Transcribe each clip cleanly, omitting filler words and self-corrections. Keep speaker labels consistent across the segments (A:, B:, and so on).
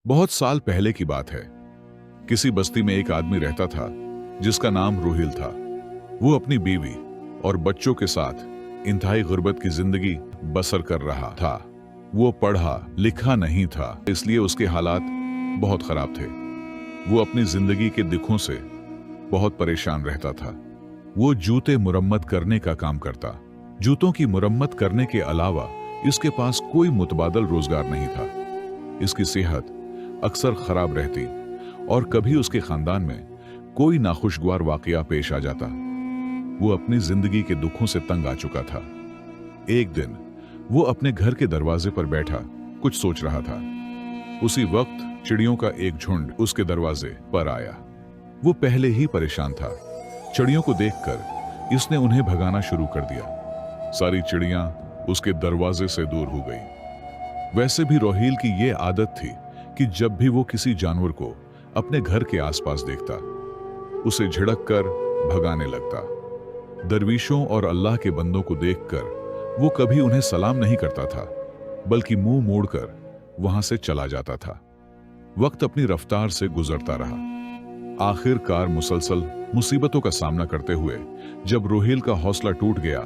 A: बहुत साल पहले की बात है। किसी बस्ती में एक आदमी रहता था जिसका नाम रोहिल था। वो अपनी बीवी और बच्चों के साथ इंतहाई गुर्बत की जिंदगी बसर कर रहा था। वो पढ़ा लिखा नहीं था, इसलिए उसके हालात बहुत खराब थे। वो अपनी जिंदगी के दुखों से बहुत परेशान रहता था। वो जूते मुरम्मत करने का काम करता। जूतों की मुरम्मत करने के अलावा इसके पास कोई मुतबादल रोजगार नहीं था। इसकी सेहत अक्सर खराब रहती और कभी उसके खानदान में कोई नाखुशगवार वाकया पेश आ जाता। वो अपनी जिंदगी के दुखों से तंग आ चुका था। एक दिन वो अपने घर के दरवाजे पर बैठा कुछ सोच रहा था। उसी वक्त चिड़ियों का एक झुंड उसके दरवाजे पर आया। वो पहले ही परेशान था। चिड़ियों को देखकर इसने उन्हें भगाना शुरू कर दिया। सारी चिड़ियां उसके दरवाजे से दूर हो गई। वैसे भी रोहिल की ये आदत थी कि जब भी वो किसी जानवर को अपने घर के आसपास देखता, उसे झिड़क कर भगाने लगता। दरवीशों और अल्लाह के बंदों को देखकर वो कभी उन्हें सलाम नहीं करता था, बल्कि मुंह मोड़कर वहां से चला जाता था। वक्त अपनी रफ्तार से गुजरता रहा। आखिरकार मुसलसल मुसीबतों का सामना करते हुए जब रोहिल का हौसला टूट गया,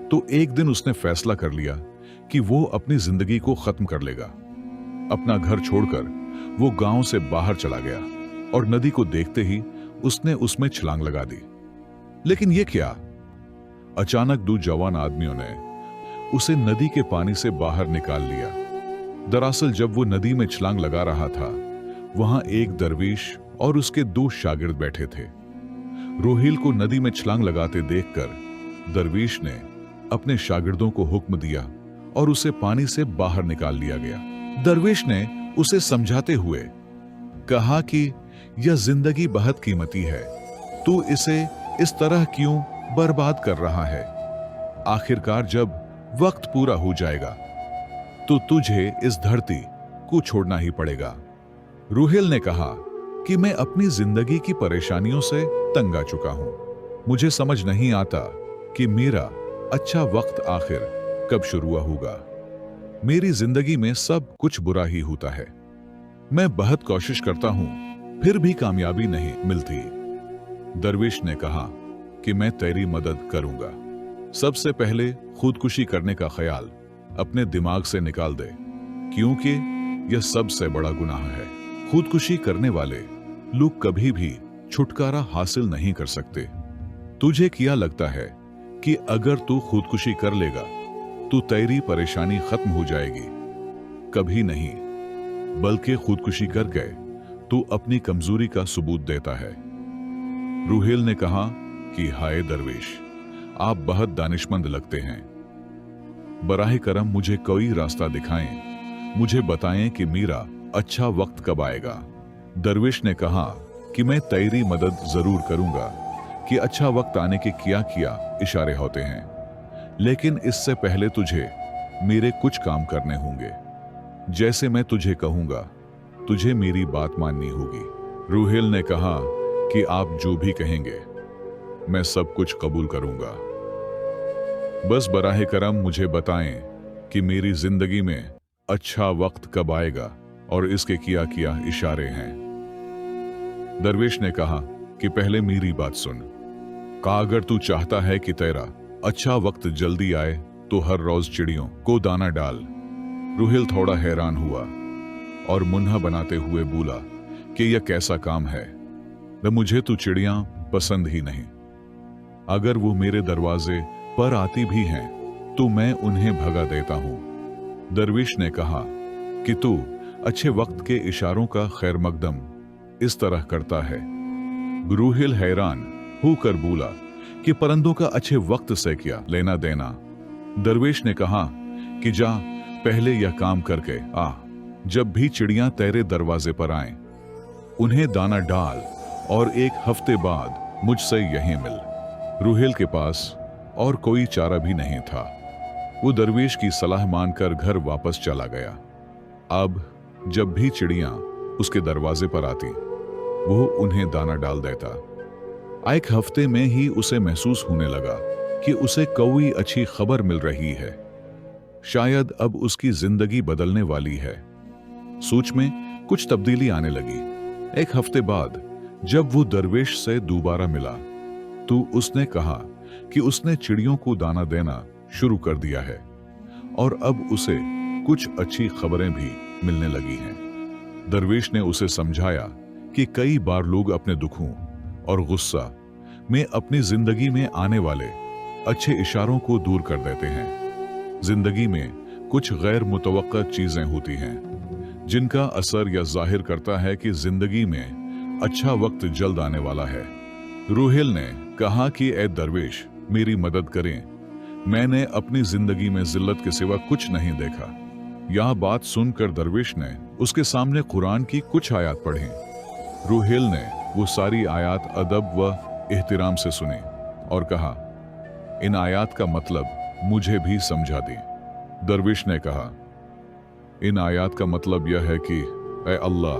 A: तो एक दिन उसने फैसला कर लिया कि वो अपनी जिंदगी को खत्म कर लेगा। अपना घर छोड़कर वो गांव से बाहर चला गया और नदी को देखते ही उसने उसमें छलांग लगा दी। लेकिन ये क्या? अचानक दो जवान आदमियों ने उसे नदी के पानी से बाहर निकाल लिया। दरअसल जब वो नदी में छलांग लगा रहा था, वहां एक दरवीश और उसके दो शागिर्द बैठे थे। रोहिल को नदी में छलांग लगाते देखकर दरवीश ने अपने शागिर्दों को हुक्म दिया और उसे पानी से बाहर निकाल लिया गया। दरवेश ने उसे समझाते हुए कहा कि यह जिंदगी बहुत कीमती है, तू इसे इस तरह क्यों बर्बाद कर रहा है? आखिरकार जब वक्त पूरा हो जाएगा तो तुझे इस धरती को छोड़ना ही पड़ेगा। रोहिल ने कहा कि मैं अपनी जिंदगी की परेशानियों से तंग आ चुका हूं। मुझे समझ नहीं आता कि मेरा अच्छा वक्त आखिर कब शुरू होगा। मेरी जिंदगी में सब कुछ बुरा ही होता है। मैं बहुत कोशिश करता हूं, फिर भी कामयाबी नहीं मिलती। दरवेश ने कहा कि मैं तेरी मदद करूंगा। सबसे पहले खुदकुशी करने का ख्याल अपने दिमाग से निकाल दे, क्योंकि यह सबसे बड़ा गुनाह है। खुदकुशी करने वाले लोग कभी भी छुटकारा हासिल नहीं कर सकते। तुझे क्या लगता है कि अगर तू खुदकुशी कर लेगा तो तेरी परेशानी खत्म हो जाएगी? कभी नहीं, बल्कि खुदकुशी करके तू अपनी कमजोरी का सबूत देता है। रोहिल ने कहा कि हाय दरवेश, आप बहुत दानिशमंद लगते हैं। बराह करम मुझे कोई रास्ता दिखाएं, मुझे बताएं कि मेरा अच्छा वक्त कब आएगा। दरवेश ने कहा कि मैं तेरी मदद जरूर करूंगा कि अच्छा वक्त आने के क्या क्या इशारे होते हैं, लेकिन इससे पहले तुझे मेरे कुछ काम करने होंगे। जैसे मैं तुझे कहूंगा, तुझे मेरी बात माननी होगी। रोहिल ने कहा कि आप जो भी कहेंगे मैं सब कुछ कबूल करूंगा। बस बराह करम मुझे बताएं कि मेरी जिंदगी में अच्छा वक्त कब आएगा और इसके क्या क्या इशारे हैं। दरवेश ने कहा कि पहले मेरी बात सुन। कहा अगर तू चाहता है कि तेरा अच्छा वक्त जल्दी आए तो हर रोज चिड़ियों को दाना डाल। रोहिल थोड़ा हैरान हुआ और मुन्ना बनाते हुए बोला कि यह कैसा काम है? मुझे तो चिड़ियां पसंद ही नहीं। अगर वो मेरे दरवाजे पर आती भी हैं तो मैं उन्हें भगा देता हूं। दरवेश ने कहा कि तू अच्छे वक्त के इशारों का खैर मकदम इस तरह करता है। रोहिल हैरान होकर बोला कि परिंदों का अच्छे वक्त से क्या लेना देना? दरवेश ने कहा कि जा पहले यह काम करके आ। जब भी चिड़ियां तेरे दरवाजे पर आएं, उन्हें दाना डाल और एक हफ्ते बाद मुझसे यहीं मिल। रोहिल के पास और कोई चारा भी नहीं था। वो दरवेश की सलाह मानकर घर वापस चला गया। अब जब भी चिड़ियां उसके दरवाजे पर आती, वो उन्हें दाना डाल देता। एक हफ्ते में ही उसे महसूस होने लगा कि उसे कोई अच्छी खबर मिल रही है। शायद अब उसकी जिंदगी बदलने वाली है। सोच में कुछ तब्दीली आने लगी। एक हफ्ते बाद जब वो दरवेश से दोबारा मिला तो उसने कहा कि उसने चिड़ियों को दाना देना शुरू कर दिया है और अब उसे कुछ अच्छी खबरें भी मिलने लगी हैं। दरवेश ने उसे समझाया कि कई बार लोग अपने दुखों और गुस्सा में अपनी जिंदगी में आने वाले अच्छे इशारों को दूर कर देते हैं। जिंदगी में कुछ गैर मुतवक्का चीजें होती हैं जिनका असर यह जाहिर करता है कि जिंदगी में अच्छा वक्त जल्द आने वाला है। रूहेल ने कहा कि ए दरवेश, मेरी मदद करें, मैंने अपनी जिंदगी में जिल्लत के सिवा कुछ नहीं देखा। यह बात सुनकर दरवेश ने उसके सामने कुरान की कुछ आयत पढ़ी। रूहेल ने वो सारी आयत अदब व एहतिराम से सुनी और कहा, इन आयत का मतलब मुझे भी समझा दी। दरवेश ने कहा, इन आयत का मतलब यह है कि ए अल्लाह,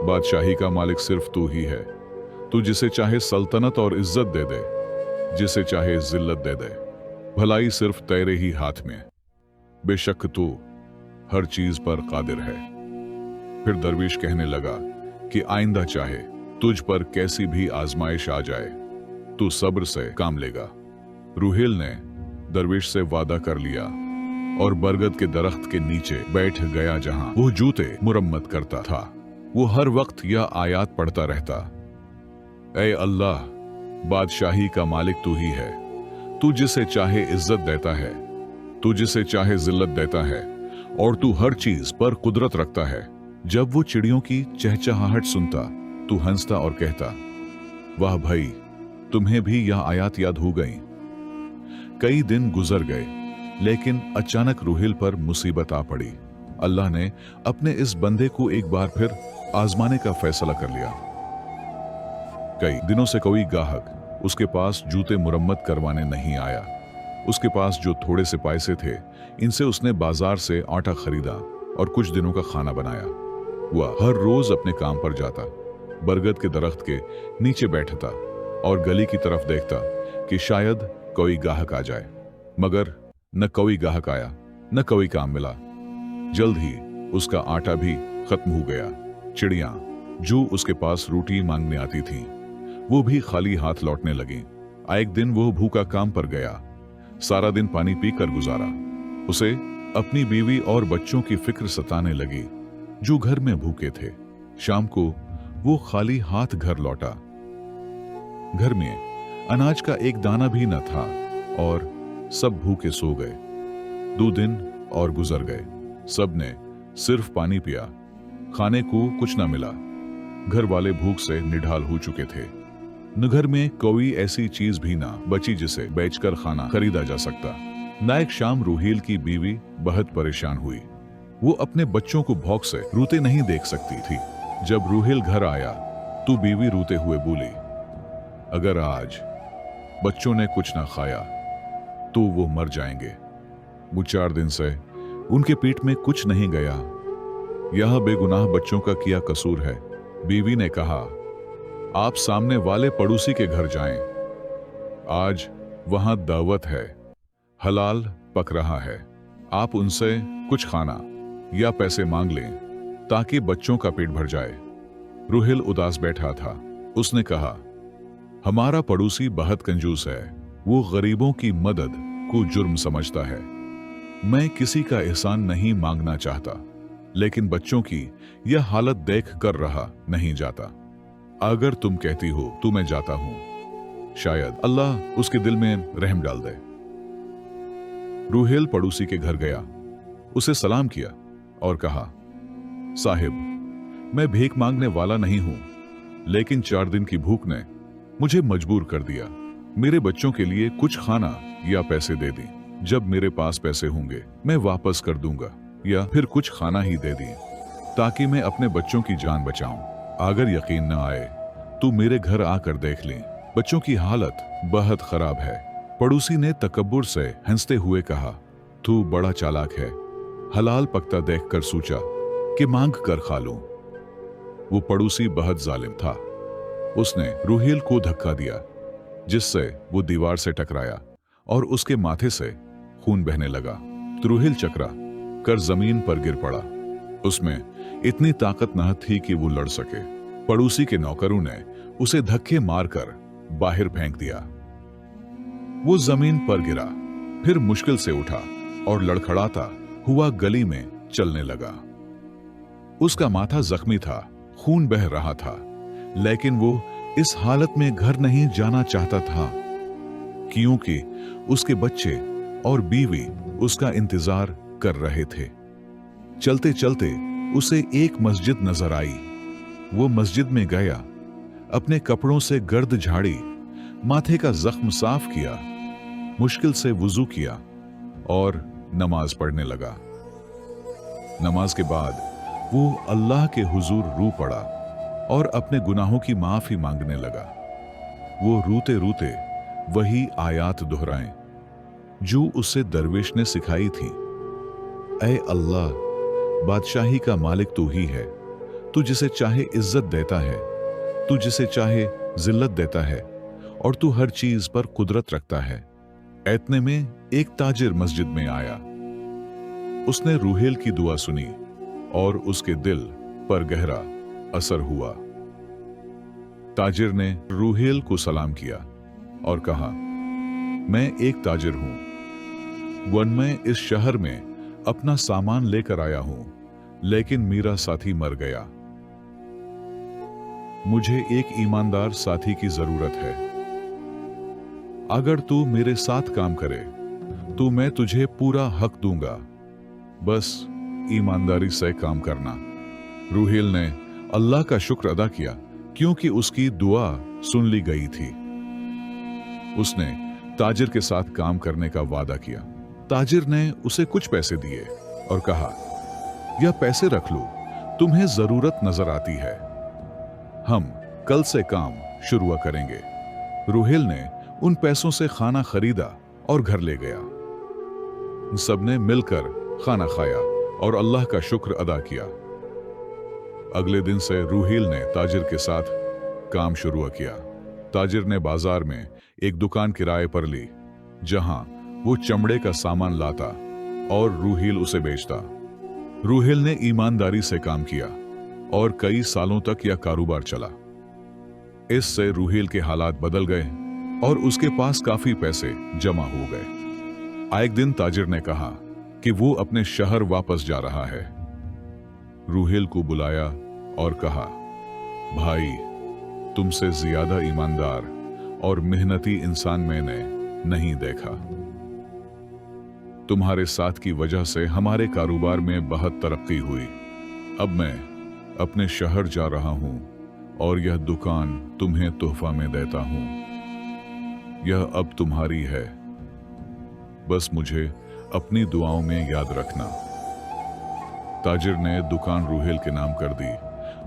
A: बादशाही का मालिक सिर्फ तू ही है। तू जिसे चाहे सल्तनत और इज्जत दे दे, जिसे चाहे जिल्लत दे दे। भलाई सिर्फ तेरे ही हाथ में। बेशक तू हर चीज पर कादिर है। फिर दरवेश कहने लगा कि आइंदा चाहे तुझ पर कैसी भी आजमाइश आ जाए, तू सब्र से काम लेगा। रूहेल ने दरवेश से वादा कर लिया और बरगद के दरख्त के नीचे बैठ गया जहां वो जूते मुरम्मत करता था। वो हर वक्त यह आयत पढ़ता रहता, ऐ अल्लाह, बादशाही का मालिक तू ही है। तू जिसे चाहे इज्जत देता है, तू जिसे चाहे जिल्लत देता है और तू हर चीज पर कुदरत रखता है। जब वो चिड़ियों की चहचहाहट सुनता तू हंसता और कहता, वाह भाई, तुम्हें भी यह आयत याद हो गई। कई दिन गुजर गए, लेकिन अचानक रूहेल पर मुसीबत आ पड़ी। अल्लाह ने अपने इस बंदे को एक बार फिर आजमाने का फैसला कर लिया। कई दिनों से कोई गाहक उसके पास जूते मुरम्मत करवाने नहीं आया। उसके पास जो थोड़े से पैसे थे, इनसे उसने बाजार से आटा खरीदा और कुछ दिनों का खाना बनाया। वह हर रोज अपने काम पर जाता, बरगद के दरख्त के नीचे बैठता और गली की तरफ देखता कि शायद कोई गाहक आ जाए, मगर न कोई गाहक आया, न कोई काम मिला। जल्द ही उसका आटा भी खत्म हो गया। चिड़ियां जो उसके पास रोटी मांगने आती थीं, वो भी खाली हाथ लौटने लगी। एक दिन वो भूखा काम पर गया, सारा दिन पानी पीकर गुजारा। उसे अपनी बीवी और बच्चों की फिक्र सताने लगी जो घर में भूखे थे। शाम को वो खाली हाथ घर लौटा। घर में अनाज का एक दाना भी न था और सब भूखे सो गए। 2 दिन और गुजर गए। सबने सिर्फ पानी पिया, खाने को कुछ न मिला। घर वाले भूख से निढाल हो चुके थे। न घर में कोई ऐसी चीज भी ना बची जिसे बेचकर खाना खरीदा जा सकता। नायक शाम रूहेल की बीवी बहुत परेशान हुई। वो अपने बच्चों को भौंक से रोते नहीं देख सकती थी। जब रूहेल घर आया तो बीवी रोते हुए बोली, अगर आज बच्चों ने कुछ ना खाया तो वो मर जाएंगे। वो 4 दिन से उनके पेट में कुछ नहीं गया। यह बेगुनाह बच्चों का किया कसूर है। बीवी ने कहा, आप सामने वाले पड़ोसी के घर जाएं। आज वहां दावत है, हलाल पक रहा है। आप उनसे कुछ खाना या पैसे मांग लें ताकि बच्चों का पेट भर जाए। रूहेल उदास बैठा था। उसने कहा, हमारा पड़ोसी बहुत कंजूस है। वो गरीबों की मदद को जुर्म समझता है। मैं किसी का एहसान नहीं मांगना चाहता, लेकिन बच्चों की यह हालत देख कर रहा नहीं जाता। अगर तुम कहती हो तो मैं जाता हूं, शायद अल्लाह उसके दिल में रहम डाल दे। रूहेल पड़ोसी के घर गया, उसे सलाम किया और कहा, साहिब, मैं भीख मांगने वाला नहीं हूं, लेकिन 4 दिन की भूख ने मुझे मजबूर कर दिया। मेरे बच्चों के लिए कुछ खाना या पैसे दे दी। जब मेरे पास पैसे होंगे मैं वापस कर दूंगा, या फिर कुछ खाना ही दे दी ताकि मैं अपने बच्चों की जान बचाऊं। अगर यकीन न आए तो मेरे घर आकर देख लें, बच्चों की हालत बहुत खराब है। पड़ोसी ने तकब्बुर से हंसते हुए कहा, तू बड़ा चालाक है। हलाल पकता देखकर सोचा कि मांग कर खा लूं। वो पड़ोसी बहुत जालिम था। उसने रूहेल को धक्का दिया, जिससे वो दीवार से टकराया और उसके माथे से खून बहने लगा। तो रूहेल चकरा कर जमीन पर गिर पड़ा। उसमें इतनी ताकत न थी कि वो लड़ सके। पड़ोसी के नौकरों ने उसे धक्के मारकर बाहर फेंक दिया। वो जमीन पर गिरा, फिर मुश्किल से उठा और लड़खड़ाता हुआ गली में चलने लगा। उसका माथा जख्मी था, खून बह रहा था, लेकिन वो इस हालत में घर नहीं जाना चाहता था, क्योंकि उसके बच्चे और बीवी उसका इंतजार कर रहे थे। चलते चलते उसे एक मस्जिद नजर आई। वो मस्जिद में गया, अपने कपड़ों से गर्द झाड़ी, माथे का जख्म साफ किया, मुश्किल से वुजू किया और नमाज पढ़ने लगा। नमाज के बाद वो अल्लाह के हुजूर रो पड़ा और अपने गुनाहों की माफी मांगने लगा। वो रोते रोते वही आयात दोहराए जो उसे दरवेश ने सिखाई थी। ऐ अल्लाह, बादशाही का मालिक तू ही है। तू जिसे चाहे इज्जत देता है, तू जिसे चाहे जिल्लत देता है, और तू हर चीज पर कुदरत रखता है। इतने में एक ताजिर मस्जिद में आया। उसने रूहेल की दुआ सुनी और उसके दिल पर गहरा असर हुआ। ताजिर ने रूहेल को सलाम किया और कहा, मैं एक ताजिर हूं। मैं इस शहर में अपना सामान लेकर आया हूं, लेकिन मेरा साथी मर गया। मुझे एक ईमानदार साथी की जरूरत है। अगर तू मेरे साथ काम करे तो मैं तुझे पूरा हक दूंगा। बस ईमानदारी से काम करना। रूहेल ने अल्लाह का शुक्र अदा किया, क्योंकि उसकी दुआ सुन ली गई थी। उसने ताजिर के साथ काम करने का वादा किया। ताजिर ने उसे कुछ पैसे दिए और कहा, यह पैसे रख लो, तुम्हें जरूरत नजर आती है। हम कल से काम शुरू करेंगे। रूहेल ने उन पैसों से खाना खरीदा और घर ले गया। सबने मिलकर खाना खाया और अल्लाह का शुक्र अदा किया। अगले दिन से रूहेल ने ताजिर के साथ काम शुरू किया। ताजिर ने बाजार में एक दुकान किराए पर ली, जहां वो चमड़े का सामान लाता और रूहेल उसे बेचता। रूहेल ने ईमानदारी से काम किया और कई सालों तक यह कारोबार चला। इससे रूहेल के हालात बदल गए और उसके पास काफी पैसे जमा हो गए। एक दिन ताजिर ने कहा कि वो अपने शहर वापस जा रहा है। रूहेल को बुलाया और कहा, भाई, तुमसे ज्यादा ईमानदार और मेहनती इंसान मैंने नहीं देखा। तुम्हारे साथ की वजह से हमारे कारोबार में बहुत तरक्की हुई। अब मैं अपने शहर जा रहा हूं और यह दुकान तुम्हें तोहफा में देता हूं। यह अब तुम्हारी है। बस मुझे अपनी दुआओं में याद रखना। ताजिर ने दुकान रूहेल के नाम कर दी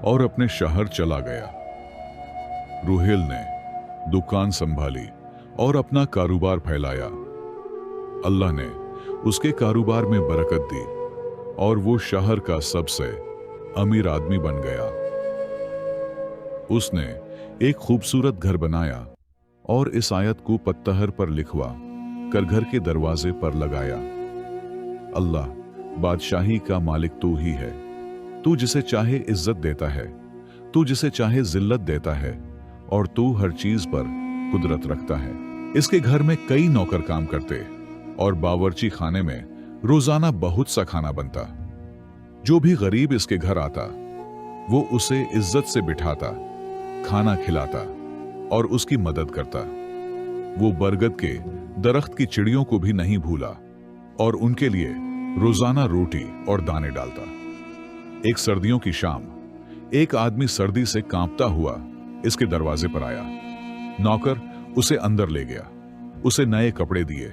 A: और अपने शहर चला गया। रूहेल ने दुकान संभाली और अपना कारोबार फैलाया। अल्लाह ने उसके कारोबार में बरकत दी और वो शहर का सबसे अमीर आदमी बन गया। उसने एक खूबसूरत घर बनाया और इस आयत को पत्थर पर लिखवा कर घर के दरवाजे पर लगाया। अल्लाह, बादशाही का मालिक तू ही है। तू जिसे चाहे इज्जत देता है, तू जिसे चाहे जिल्लत देता है, और तू हर चीज पर कुदरत रखता है। इसके घर में कई नौकर काम करते और बावर्ची खाने में रोजाना बहुत सा खाना बनता। जो भी गरीब इसके घर आता, वो उसे इज्जत से बिठाता, खाना खिलाता और उसकी मदद करता। वो बरगद के दरख्त की चिड़ियों को भी नहीं भूला और उनके लिए रोजाना रोटी और दाने डालता। एक सर्दियों की शाम एक आदमी सर्दी से कांपता हुआ इसके दरवाजे पर आया। नौकर उसे अंदर ले गया, उसे नए कपड़े दिए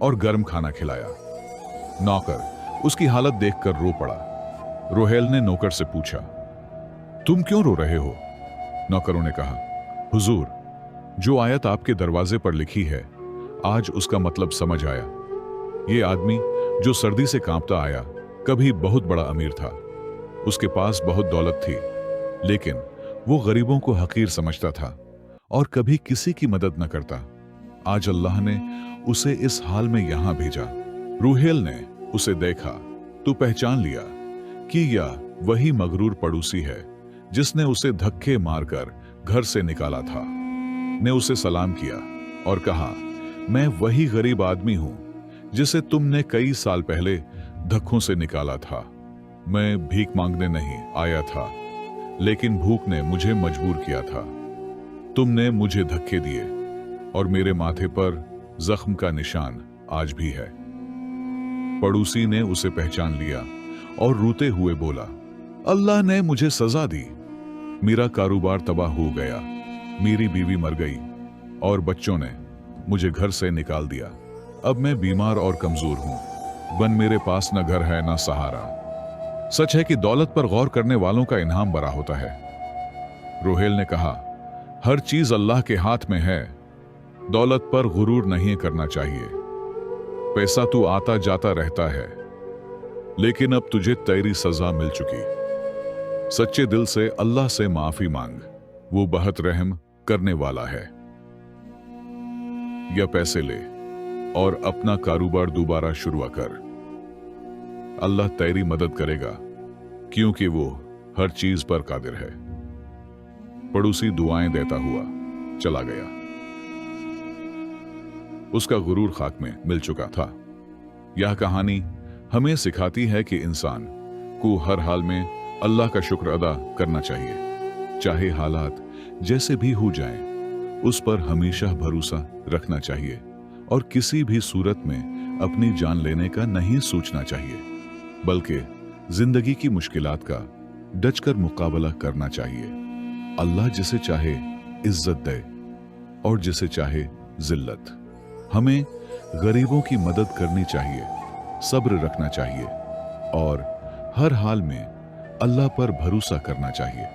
A: और गर्म खाना खिलाया। नौकर उसकी हालत देखकर रो पड़ा। रूहेल ने नौकर से पूछा, तुम क्यों रो रहे हो? नौकरों ने कहा, हुजूर, जो आयत आपके दरवाजे पर लिखी है, आज उसका मतलब समझ आया। ये आदमी जो सर्दी से कांपता आया, कभी बहुत बड़ा अमीर था। उसके पास बहुत दौलत थी, लेकिन वो गरीबों को हकीर समझता था और कभी किसी की मदद न करता। आज अल्लाह ने उसे इस हाल में यहां भेजा। रूहेल ने उसे देखा तो पहचान लिया कि यह वही मगरूर पड़ोसी है जिसने उसे धक्के मारकर घर से निकाला था, ने उसे सलाम किया और कहा, मैं वही गरीब आदमी हूं जिसे तुमने कई साल पहले धक्कों से निकाला था। मैं भीख मांगने नहीं आया था, लेकिन भूख ने मुझे मजबूर किया था। तुमने मुझे धक्के दिए और मेरे माथे पर जख्म का निशान आज भी है। पड़ोसी ने उसे पहचान लिया और रोते हुए बोला, अल्लाह ने मुझे सजा दी। मेरा कारोबार तबाह हो गया, मेरी बीवी मर गई और बच्चों ने मुझे घर से निकाल दिया। अब मैं बीमार और कमजोर हूं। बन मेरे पास न घर है न सहारा। सच है कि दौलत पर गौर करने वालों का इनाम बड़ा होता है। रोहेल ने कहा, हर चीज अल्लाह के हाथ में है। दौलत पर गुरूर नहीं करना चाहिए। पैसा तो आता जाता रहता है, लेकिन अब तुझे तेरी सजा मिल चुकी। सच्चे दिल से अल्लाह से माफी मांग, वो बहुत रहम करने वाला है। या पैसे ले और अपना कारोबार दोबारा शुरू कर। अल्लाह तेरी मदद करेगा, क्योंकि वो हर चीज पर कादिर है। पड़ोसी दुआएं देता हुआ चला गया। उसका गुरूर खाक में मिल चुका था। यह कहानी हमें सिखाती है कि इंसान को हर हाल में अल्लाह का शुक्र अदा करना चाहिए। चाहे हालात जैसे भी हो जाएं, उस पर हमेशा भरोसा रखना चाहिए और किसी भी सूरत में अपनी जान लेने का नहीं सोचना चाहिए, बल्कि जिंदगी की मुश्किलात का डटकर मुकाबला करना चाहिए। अल्लाह जिसे चाहे इज्जत दे और जिसे चाहे जिल्लत। हमें गरीबों की मदद करनी चाहिए, सब्र रखना चाहिए और हर हाल में अल्लाह पर भरोसा करना चाहिए।